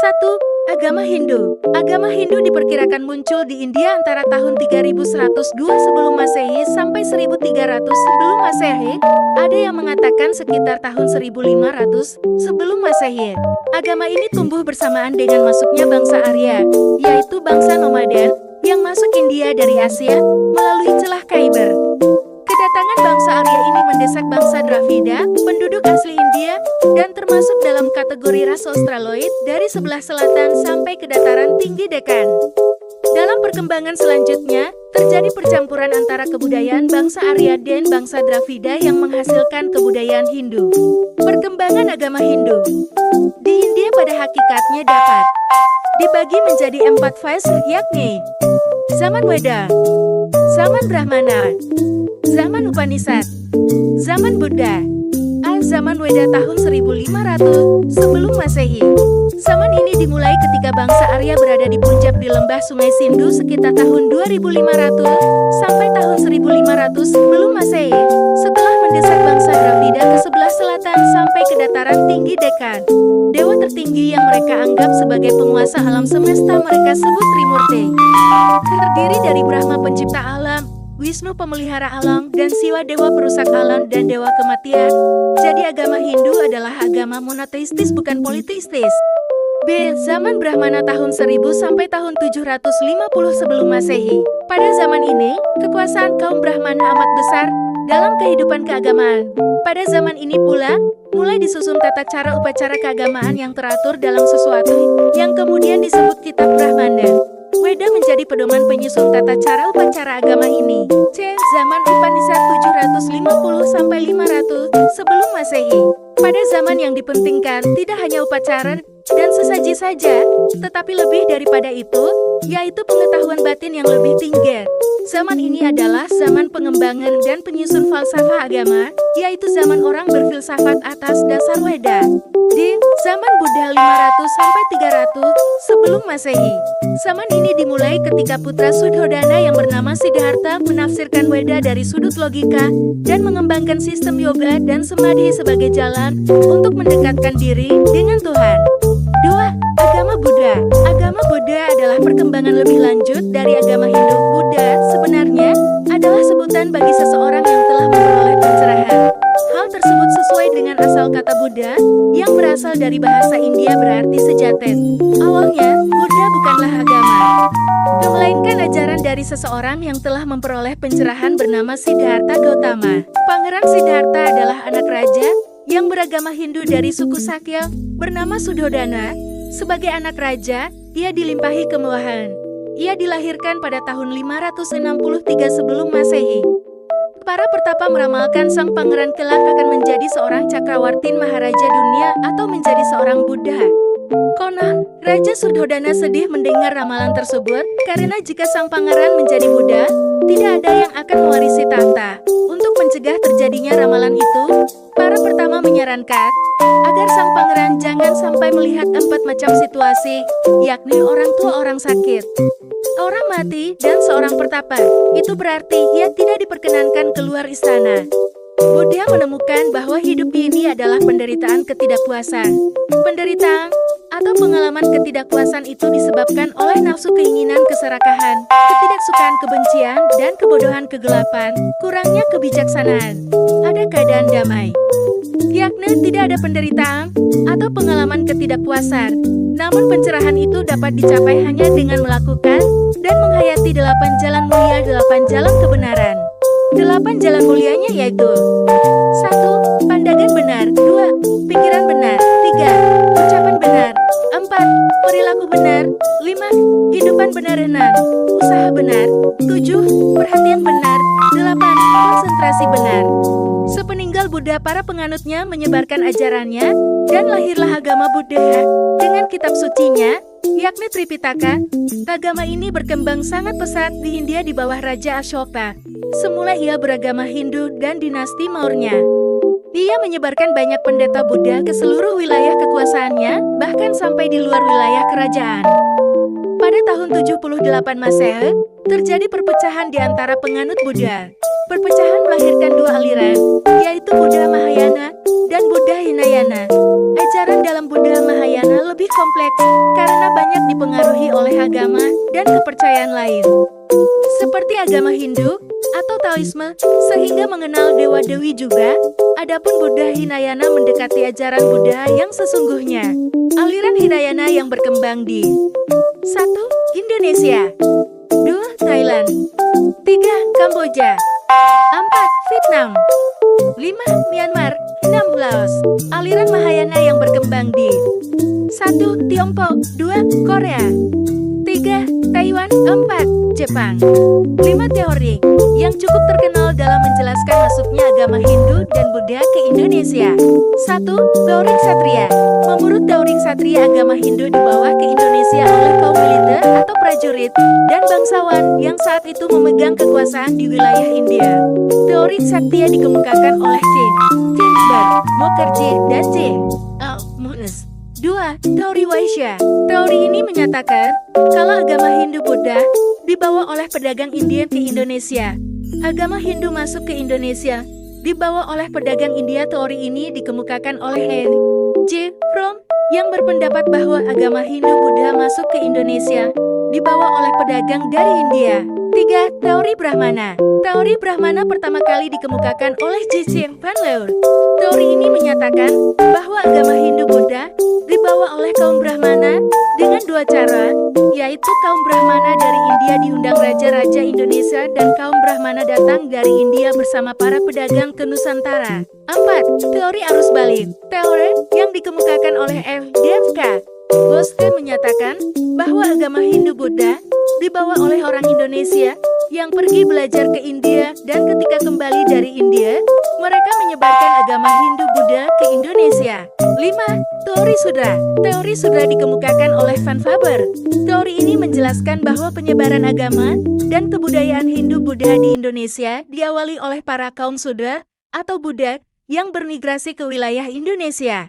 1. Agama Hindu. Agama Hindu diperkirakan muncul di India antara tahun 3102 sebelum Masehi sampai 1300 sebelum Masehi. Ada yang mengatakan sekitar tahun 1500 sebelum Masehi. Agama ini tumbuh bersamaan dengan masuknya bangsa Arya, yaitu bangsa nomaden, yang masuk India dari Asia melalui celah Khyber. Kedatangan bangsa Arya ini mendesak bangsa Dravida, penduduk asli India, dan termasuk dalam kategori ras Australoid dari sebelah selatan sampai ke dataran tinggi Deccan. Dalam perkembangan selanjutnya, terjadi percampuran antara kebudayaan bangsa Arya dan bangsa Dravida yang menghasilkan kebudayaan Hindu. Perkembangan agama Hindu di India pada hakikatnya dapat dibagi menjadi 4 fase, yakni Zaman Weda, Zaman Brahmana, Zaman Upanishad, Zaman Buddha. Zaman Weda tahun 1500 sebelum Masehi. Zaman ini dimulai ketika bangsa Arya berada di puncak di lembah Sungai Sindhu sekitar tahun 2500 sampai tahun 1500 sebelum Masehi. Setelah mendesak bangsa Dravida ke sebelah selatan sampai ke dataran tinggi Deccan. Dewa tertinggi yang mereka anggap sebagai penguasa alam semesta mereka sebut Trimurti. Terdiri dari Brahma pencipta alam, Wisnu pemelihara alam, dan Siwa dewa perusak alam dan dewa kematian. Jadi agama Hindu adalah agama monoteistis bukan politeistis. B. Zaman Brahmana tahun 1000 sampai tahun 750 sebelum Masehi. Pada zaman ini, kekuasaan kaum Brahmana amat besar dalam kehidupan keagamaan. Pada zaman ini pula, mulai disusun tata cara upacara keagamaan yang teratur dalam sesuatu yang kemudian disebut Kitab Brahmana. Weda menjadi pedoman penyusun tata cara upacara agama ini. C. Zaman Upanishad 750 sampai 500 sebelum Masehi. Pada zaman yang dipentingkan tidak hanya upacara dan sesaji saja, tetapi lebih daripada itu, yaitu pengetahuan batin yang lebih tinggi. Zaman ini adalah zaman pengembangan dan penyusun falsafah agama, yaitu zaman orang berfilsafat atas dasar Weda. D. Zaman Buddha 500 sampai 300 sebelum Masehi. Zaman ini dimulai ketika putra Sudhodana yang bernama Siddhartha menafsirkan Weda dari sudut logika dan mengembangkan sistem yoga dan samadhi sebagai jalan untuk mendekatkan diri dengan Tuhan. 2. Agama Buddha. Agama Buddha adalah perkembangan lebih lanjut dari agama Hindu. Buddha sebenarnya adalah sebutan bagi seseorang yang telah memperoleh pencerahan. Hal tersebut sesuai dengan asal kata Buddha, yang berasal dari bahasa India berarti sejatet. Awalnya, Buddha bukanlah agama, melainkan ajaran dari seseorang yang telah memperoleh pencerahan bernama Siddhartha Gautama. Pangeran Siddhartha adalah anak raja yang beragama Hindu dari suku Sakya, bernama Sudhodana. Sebagai anak raja, ia dilimpahi kemewahan. Ia dilahirkan pada tahun 563 sebelum Masehi. Para pertapa meramalkan sang pangeran kelak akan menjadi seorang cakrawartin maharaja dunia atau menjadi seorang Buddha. Konon, Raja Sudhodana sedih mendengar ramalan tersebut karena jika sang pangeran menjadi Buddha, tidak ada yang akan mewarisi tahta. Untuk mencegah terjadinya ramalan itu, para pertama menyarankan agar sang pangeran jangan sampai melihat 4 macam situasi, yakni orang tua, orang sakit, orang mati, dan seorang pertapa. Itu berarti ia tidak diperkenankan keluar istana. Buddha menemukan bahwa hidup ini adalah penderitaan ketidakpuasan. Penderitaan atau pengalaman ketidakpuasan itu disebabkan oleh nafsu, keinginan, keserakahan, ketidaksukaan, kebencian, dan kebodohan, kegelapan, kurangnya kebijaksanaan. Ada keadaan damai, yakni tidak ada penderitaan atau pengalaman ketidakpuasan. Namun pencerahan itu dapat dicapai hanya dengan melakukan dan menghayati 8 jalan mulia, 8 jalan kebenaran. 8 jalan mulianya yaitu 1. Pandangan benar. 2. Pikiran benar. 3. Ucapan benar. 4. Perilaku benar. 5. Kehidupan benar. 6. Usaha benar. 7. Perhatian benar. 8. Konsentrasi benar. Sepeninggal Buddha, para penganutnya menyebarkan ajarannya dan lahirlah agama Buddha dengan kitab sucinya, yakni Tripitaka. Agama ini berkembang sangat pesat di India di bawah Raja Ashoka. Semula ia beragama Hindu dan dinasti Maurya. Ia menyebarkan banyak pendeta Buddha ke seluruh wilayah kekuasaannya, bahkan sampai di luar wilayah kerajaan. Pada tahun 78 Masehi, terjadi perpecahan di antara penganut Buddha. Perpecahan melahirkan dua aliran, yaitu Buddha Mahayana dan Buddha Hinayana. Ajaran dalam Buddha Mahayana lebih kompleks karena banyak dipengaruhi oleh agama dan kepercayaan lain, seperti agama Hindu atau Taoisme, sehingga mengenal dewa-dewi juga. Adapun Buddha Hinayana mendekati ajaran Buddha yang sesungguhnya. Aliran Hinayana yang berkembang di 1. Indonesia, 2. Thailand, 3. Kamboja, 4. Vietnam, 5. Myanmar, 6. Laos. Aliran Mahayana yang berkembang di 1. Tiongkok, 2. Korea, 3. Taiwan, 4. Jepang. 5 teori yang cukup terkenal dalam menjelaskan masuknya agama Hindu dan Buddha ke Indonesia. 1. Teori Ksatria. Menurut teori Ksatria, agama Hindu dibawa ke Indonesia oleh kaum militer atau prajurit dan bangsawan yang saat itu memegang kekuasaan di wilayah India. Teori Ksatria dikemukakan oleh J. Ginsberg, Mukherjee, dan J. L. Munis. 2. Teori Vaishya. Teori ini menyatakan kalau agama Hindu-Buddha dibawa oleh pedagang India ke Indonesia. Agama Hindu masuk ke Indonesia dibawa oleh pedagang India. Teori ini dikemukakan oleh N. J. Fromm yang berpendapat bahwa agama Hindu-Buddha masuk ke Indonesia dibawa oleh pedagang dari India. 3. Teori Brahmana. Teori Brahmana pertama kali dikemukakan oleh J. Van Leur. Teori ini menyatakan bahwa agama Hindu-Buddha dibawa oleh kaum Brahmana dengan dua cara, yaitu kaum Brahmana dari India diundang raja-raja Indonesia dan kaum Brahmana datang dari India bersama para pedagang ke Nusantara. 4. Teori arus balik. Teori yang dikemukakan oleh F. D.F.K. Boston menyatakan bahwa agama Hindu-Buddha dibawa oleh orang Indonesia yang pergi belajar ke India, dan ketika kembali dari India, mereka menyebarkan agama Hindu-Buddha ke Indonesia. 5. Teori Sudra. Teori Sudra dikemukakan oleh Van Faber. Teori ini menjelaskan bahwa penyebaran agama dan kebudayaan Hindu-Buddha di Indonesia diawali oleh para kaum Sudra atau Budak yang bermigrasi ke wilayah Indonesia.